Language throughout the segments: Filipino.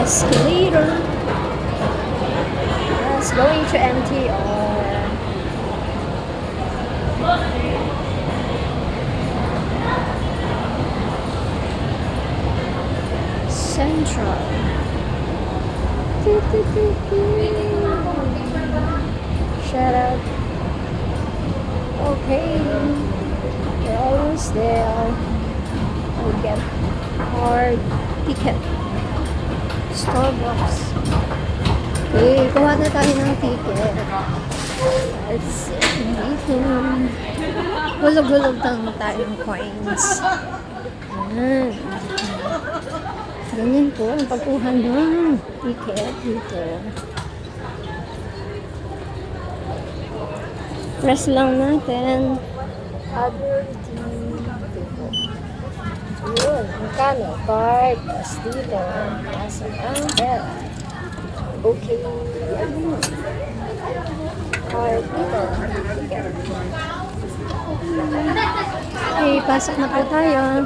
escalator. It's going to MTR. Central. Shut up. Okay, we're almost there. I'll get our ticket. Starbucks. Okay, kuha na tayo ng ticket. Let's see. Dito. Hulog-hulog lang tayo ng coins. Ayan. Ganyan po ang pagkuha ng ticket dito. Press lang natin. Admiralty. Dito. Yun. Magkano? Card. Tapos dito. Pasok ang pera. Okay. Card dito. Ticket. Okay, pasok na po tayo.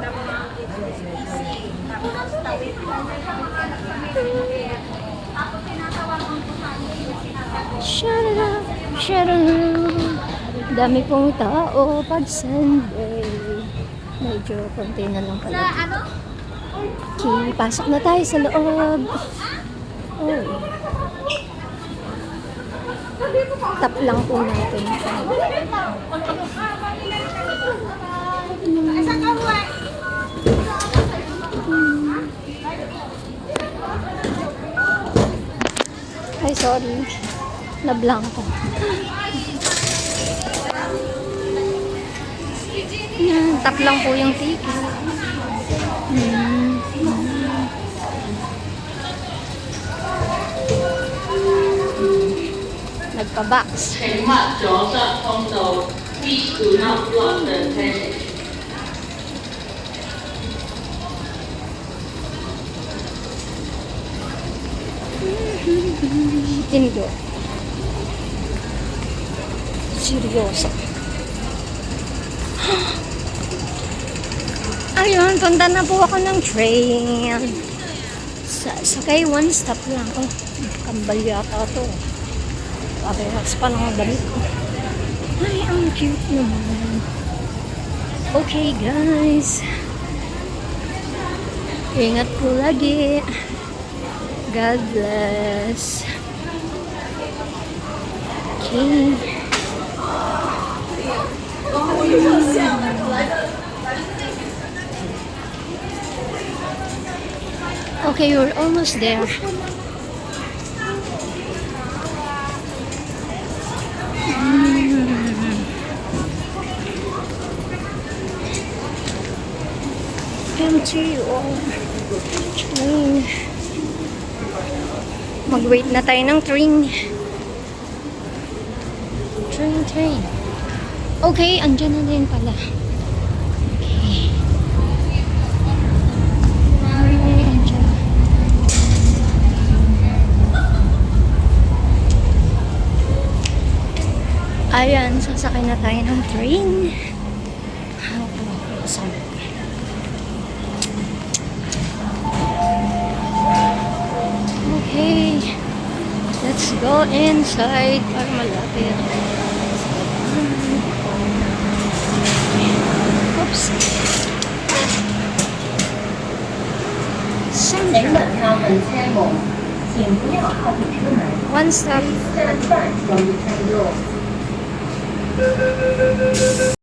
Shut up, shut up. Dami pong tao pag Sunday. Medyo konti na lang pala. Okay, pasok na tayo sa loob. Oh. Tap lang po natin. Ay, sorry. Na-blanco. Yan, tap lang po yung ticket. Nagpa-box. Tindo. Seryoso. Ayun, punta na po ako ng train. Sakay one stop lang. Oh, kambal yata ito. Parehas pa ng damit ko. Ay, ang cute naman. Okay, guys. Ingat po lagi. God bless. Okay. Okay, we're almost there. MTR train. Mag-wait na tayo ng train. Train. Okay, andyan na din pala. Okay. Andyan. Ayan, sasakay na tayo ng train. Okay, let's go inside para malapit. Oops. One stop.